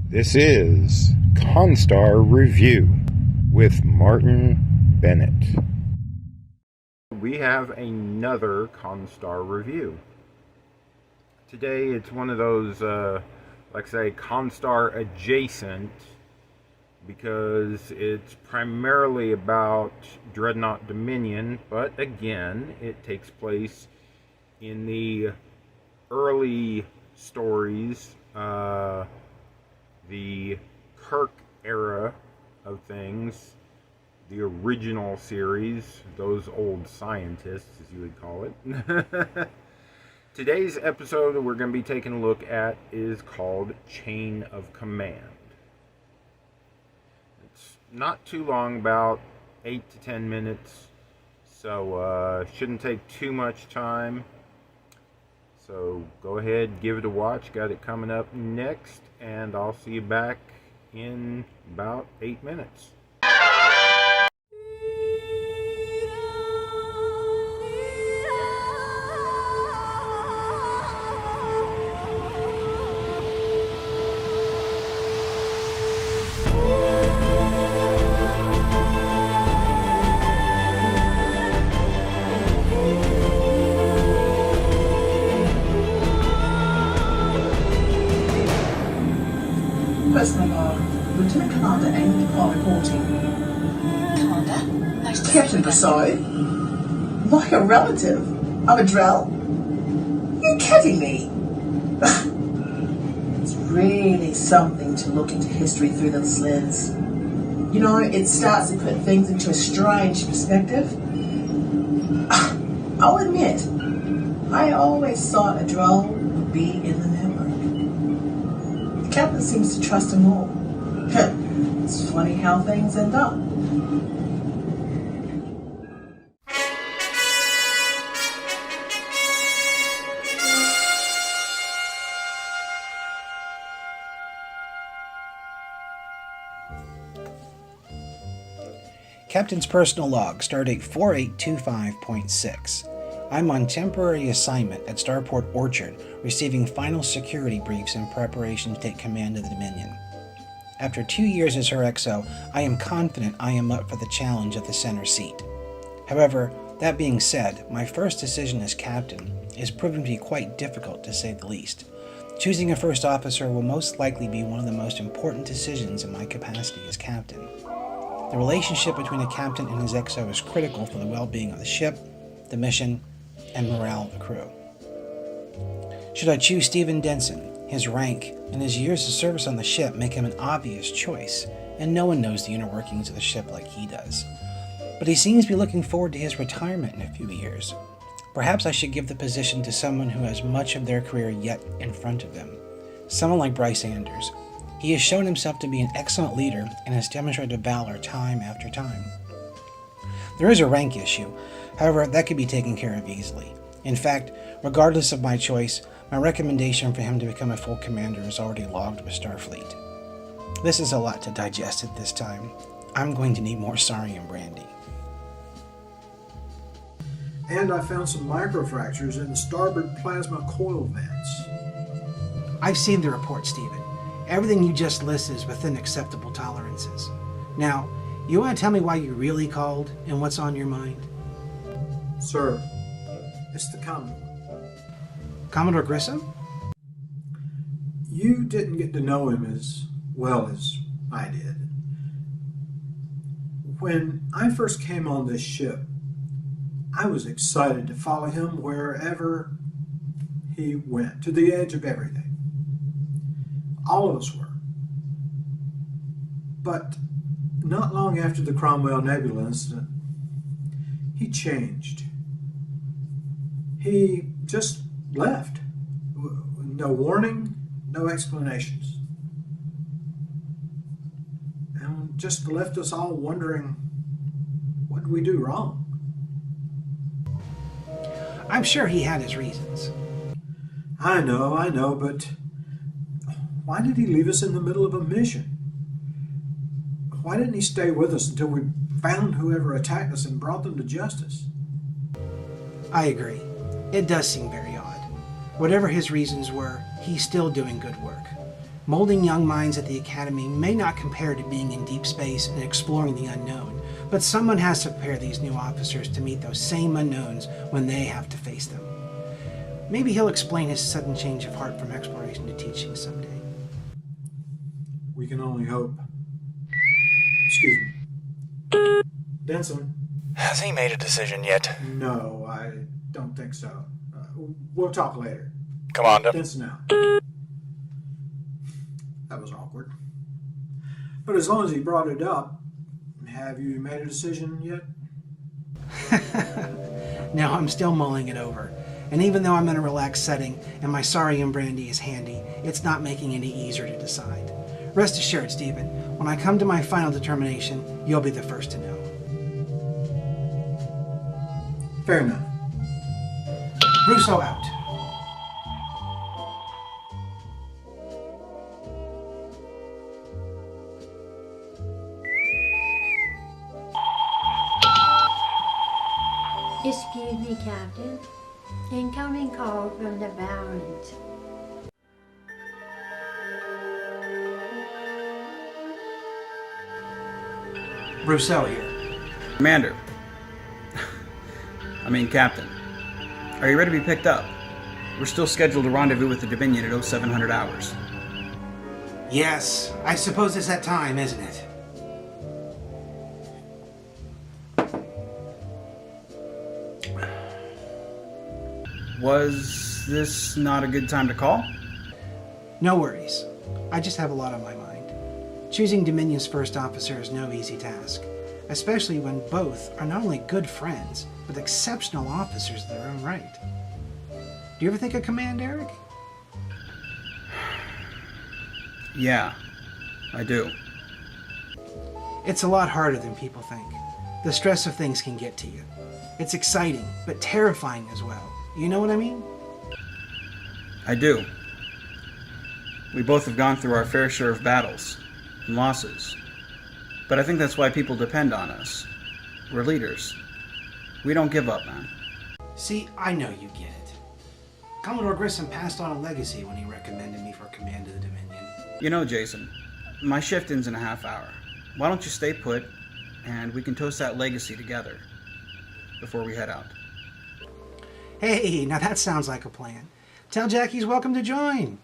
This is Constar Review with Martin Bennett. We have another Constar review. Today it's one of those, like I say, Constar adjacent, because it's primarily about Dreadnought Dominion, but again, it takes place in the early stories, the Kirk era of things, the original series, those old scientists, as you would call it. Today's episode we're going to be taking a look at is called Chain of Command. It's not too long, about 8 to 10 minutes, so shouldn't take too much time. So go ahead, give it a watch. Got it coming up next, and I'll see you back in about 8 minutes. Personal log. Lieutenant Commander Amy Dupont reporting. Commander, nice to Captain see you. Broussard? Like a relative of a Drell? You're kidding me. It's really something to look into history through those lenses. You know, it starts to put things into a strange perspective. I'll admit, I always thought a Drell would be in the network. The captain seems to trust him more. It's funny how things end up. Captain's Personal Log, Stardate 4825.6. I'm on temporary assignment at Starport Orchard, receiving final security briefs in preparation to take command of the Dominion. After 2 years as her XO, I am confident I am up for the challenge of the center seat. However, that being said, my first decision as captain is proven to be quite difficult, to say the least. Choosing a first officer will most likely be one of the most important decisions in my capacity as captain. The relationship between a captain and his XO is critical for the well-being of the ship, the mission, and morale of the crew. Should I choose Stephen Denson, his rank and his years of service on the ship make him an obvious choice, and no one knows the inner workings of the ship like he does. But he seems to be looking forward to his retirement in a few years. Perhaps I should give the position to someone who has much of their career yet in front of them. Someone like Bryce Anders. He has shown himself to be an excellent leader and has demonstrated valor time after time. There is a rank issue, however, that could be taken care of easily. In fact, regardless of my choice, my recommendation for him to become a full commander is already logged with Starfleet. This is a lot to digest at this time. I'm going to need more Sarium brandy. And I found some microfractures in the starboard plasma coil vents. I've seen the report, Stephen. Everything you just listed is within acceptable tolerances. Now, you want to tell me why you really called and what's on your mind? Sir, it's the Commodore. Commodore Grissom? You didn't get to know him as well as I did. When I first came on this ship, I was excited to follow him wherever he went, to the edge of everything. All of us were. But not long after the Cromwell Nebula incident, he changed. He just left. No warning, no explanations. And just left us all wondering, what did we do wrong? I'm sure he had his reasons. I know, but why did he leave us in the middle of a mission? Why didn't he stay with us until we found whoever attacked us and brought them to justice? I agree. It does seem very odd. Whatever his reasons were, he's still doing good work. Molding young minds at the Academy may not compare to being in deep space and exploring the unknown, but someone has to prepare these new officers to meet those same unknowns when they have to face them. Maybe he'll explain his sudden change of heart from exploration to teaching someday. We can only hope. Excuse me. Denson? Has he made a decision yet? No, I don't think so. We'll talk later. Commander. Denson now. That was awkward. But as long as he brought it up, have you made a decision yet? No, I'm still mulling it over. And even though I'm in a relaxed setting and my Sarium brandy is handy, it's not making it any easier to decide. Rest assured, Stephen, when I come to my final determination, you'll be the first to know. Fair enough. Russo out. Excuse me, Captain. Incoming call from the Barons. Rousseau here. Commander. Captain. Are you ready to be picked up? We're still scheduled to rendezvous with the Dominion at 0700 hours. Yes, I suppose it's that time, isn't it? Was this not a good time to call? No worries. I just have a lot on my mind. Choosing Dominion's first officer is no easy task, especially when both are not only good friends, but exceptional officers in their own right. Do you ever think of command, Eric? Yeah, I do. It's a lot harder than people think. The stress of things can get to you. It's exciting, but terrifying as well. You know what I mean? I do. We both have gone through our fair share of battles and losses. But I think that's why people depend on us. We're leaders. We don't give up, man. See, I know you get it. Commodore Grissom passed on a legacy when he recommended me for command of the Dominion. You know, Jason, my shift ends in a half hour. Why don't you stay put, and we can toast that legacy together before we head out. Hey, now that sounds like a plan. Tell Jack he's welcome to join.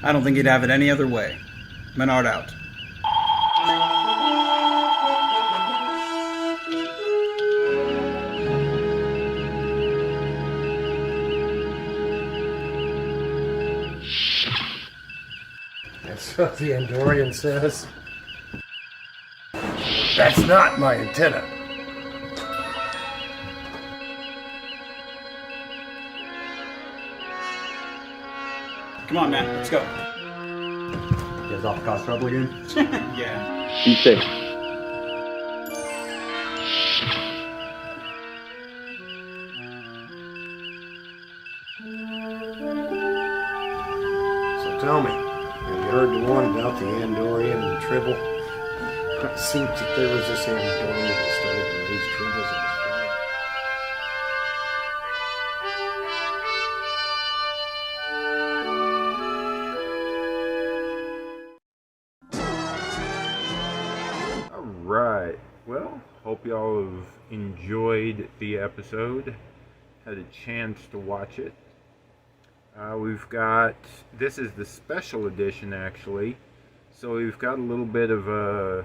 I don't think he'd have it any other way. Menard out. That's what the Andorian says. That's not my antenna. Come on, man. Let's go. You guys off to cause trouble again? Yeah. Be safe. So tell me, have you heard the one about the Andorian and the Tribble? It seems that there was this Andorian that started to raise Tribbles in his flag. Alright, well, hope y'all have enjoyed the episode, had a chance to watch it. We've got, this is the special edition actually, so we've got a little bit of a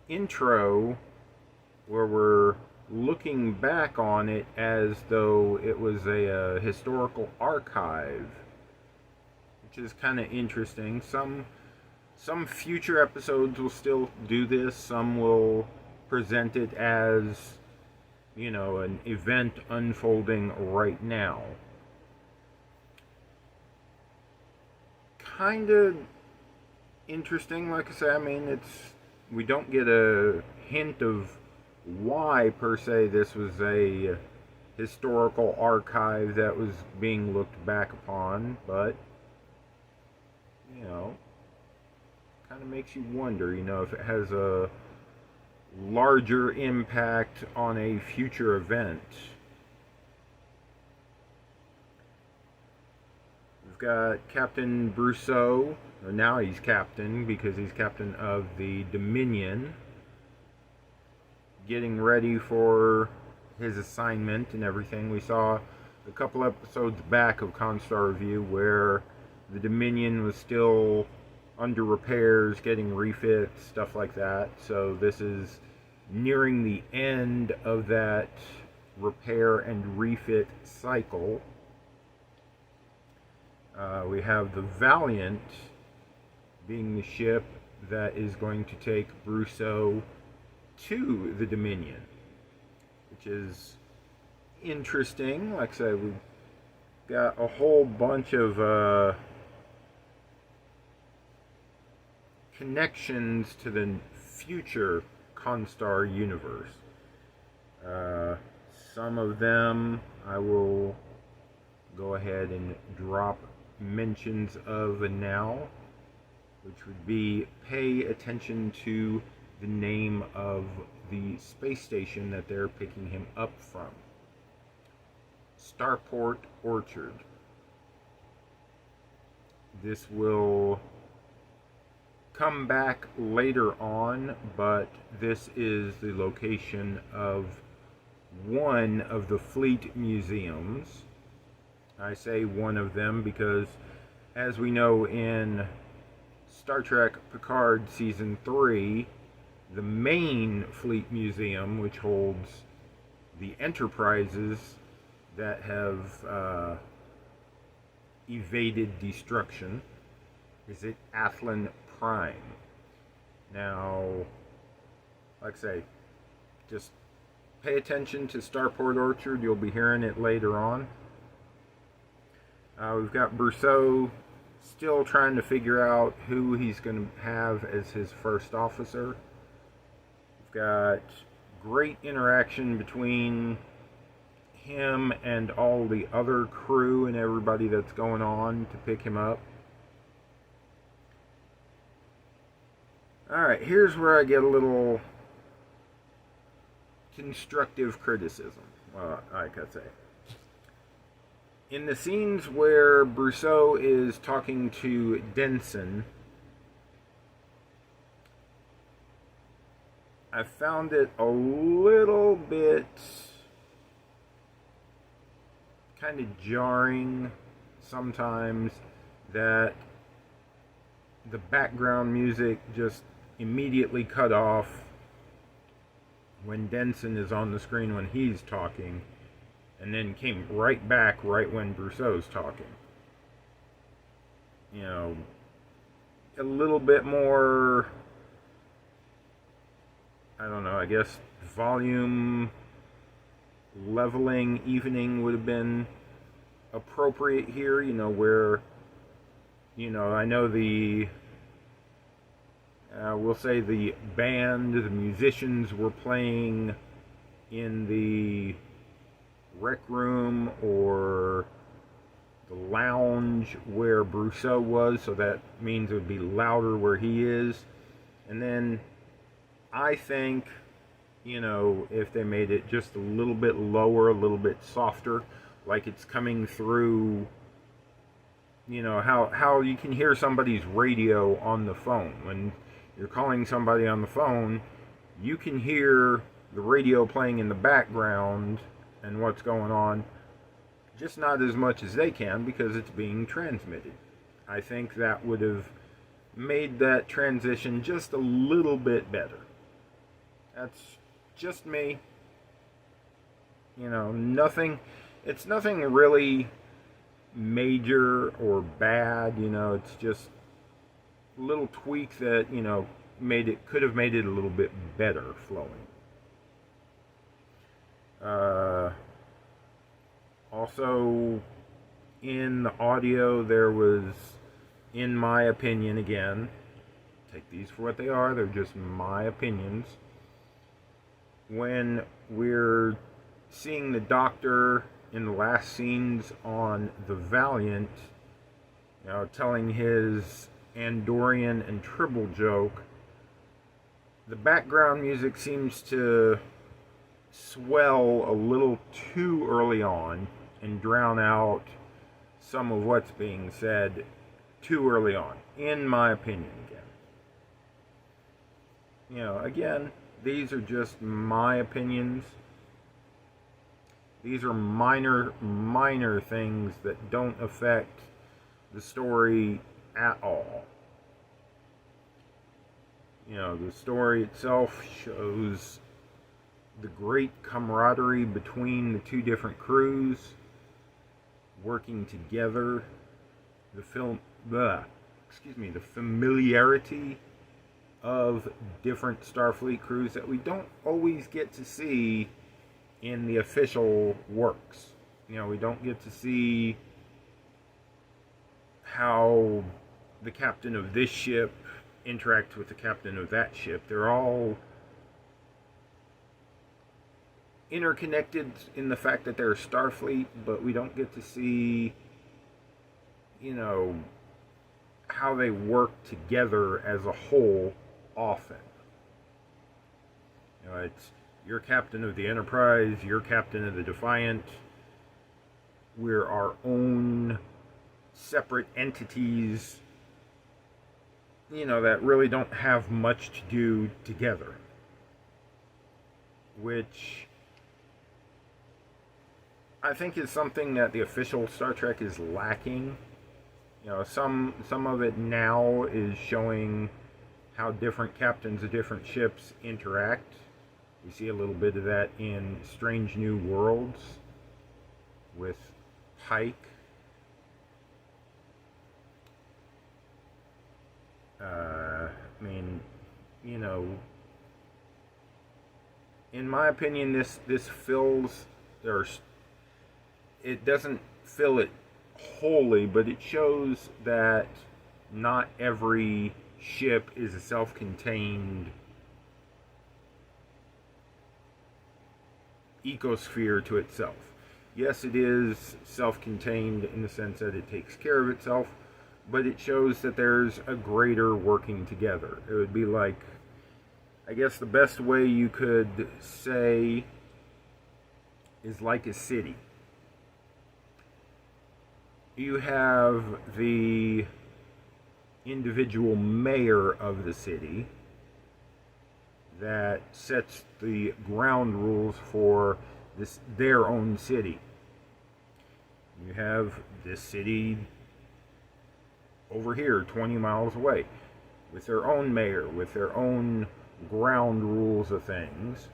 intro where we're looking back on it as though it was a historical archive, which is kind of interesting. Some future episodes will still do this. Some will present it as, you know, an event unfolding right now. Kind of interesting, like I say. I mean, we don't get a hint of why, per se, this was a historical archive that was being looked back upon, but, you know, kind of makes you wonder, you know, if it has a larger impact on a future event. We've got Captain Brousseau, or now he's captain because he's captain of the Dominion, getting ready for his assignment and everything. We saw a couple episodes back of Constar Review where the Dominion was still under repairs, getting refits, stuff like that. So this is nearing the end of that repair and refit cycle. We have the Valiant being the ship that is going to take Brousseau to the Dominion, which is interesting. Like I said, we've got a whole bunch of connections to the future Constar universe. Some of them I will go ahead and drop mentions of now, which would be pay attention to the name of the space station that they're picking him up from. Starport Orchard. This will come back later on, but this is the location of one of the fleet museums. I say one of them because, as we know in Star Trek Picard Season 3, the main fleet museum, which holds the Enterprises that have evaded destruction, is at Athlon Prime. Now, like I say, just pay attention to Starport Orchard. You'll be hearing it later on. We've got Brousseau still trying to figure out who he's going to have as his first officer. We've got great interaction between him and all the other crew and everybody that's going on to pick him up. Alright, here's where I get a little constructive criticism, like I say. In the scenes where Brousseau is talking to Denson, I found it a little bit kind of jarring sometimes that the background music just immediately cut off when Denson is on the screen when he's talking, and then came right back right when Brousseau's talking. You know, a little bit more, I don't know, I guess volume leveling, evening would have been appropriate here, you know, where, you know, I know the we'll say the band, the musicians were playing in the rec room or the lounge where Brousseau was, so that means it would be louder where he is. And then I think, you know, if they made it just a little bit lower, a little bit softer, like it's coming through, you know, how you can hear somebody's radio on the phone. When you're calling somebody on the phone, you can hear the radio playing in the background and what's going on, just not as much as they can because it's being transmitted. I think that would have made that transition just a little bit better. That's just me. You know, it's nothing really major or bad, you know, it's just a little tweak that, you know, could have made it a little bit better flowing. Also, in the audio, there was, in my opinion, again, take these for what they are, they're just my opinions. When we're seeing the Doctor in the last scenes on the Valiant, you know, telling his Andorian and Tribble joke, the background music seems to swell a little too early on and drown out some of what's being said too early on, in my opinion. Again, these are just my opinions. These are minor things that don't affect the story at all. The story itself shows the great camaraderie between the two different crews working together. The familiarity of different Starfleet crews that we don't always get to see in the official works. We don't get to see how the captain of this ship interacts with the captain of that ship. They're all interconnected in the fact that they're Starfleet, but we don't get to see, how they work together as a whole often. It's you're captain of the Enterprise, you're captain of the Defiant. We're our own separate entities, that really don't have much to do together. Which I think is something that the official Star Trek is lacking. Some of it now is showing how different captains of different ships interact. We see a little bit of that in Strange New Worlds with Pike. In my opinion, this fills, or it doesn't fill it wholly, but it shows that not every ship is a self-contained ecosphere to itself. Yes, it is self-contained in the sense that it takes care of itself, but it shows that there's a greater working together. It would be like, I guess the best way you could say is like a city. You have the individual mayor of the city that sets the ground rules for their own city. You have this city over here 20 miles away with their own mayor, with their own ground rules of things,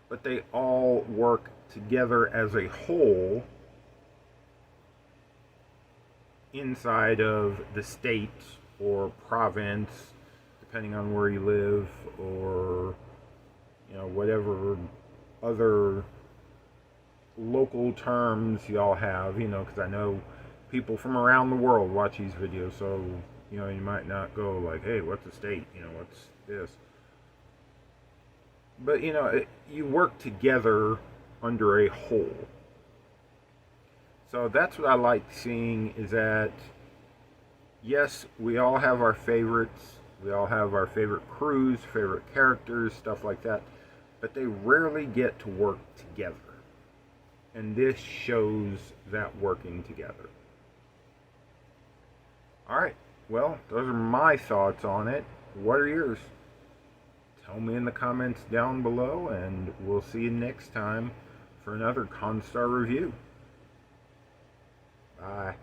but they all work together as a whole inside of the state or province, depending on where you live, or whatever other local terms y'all have, because I know people from around the world watch these videos, so you might not go like, hey, what's a state, what's this, but you work together under a whole. So that's what I like seeing, is that yes, we all have our favorites, we all have our favorite crews, favorite characters, stuff like that, but they rarely get to work together. And this shows that working together. Alright, well, those are my thoughts on it. What are yours? Tell me in the comments down below, and we'll see you next time for another Constar review. Bye.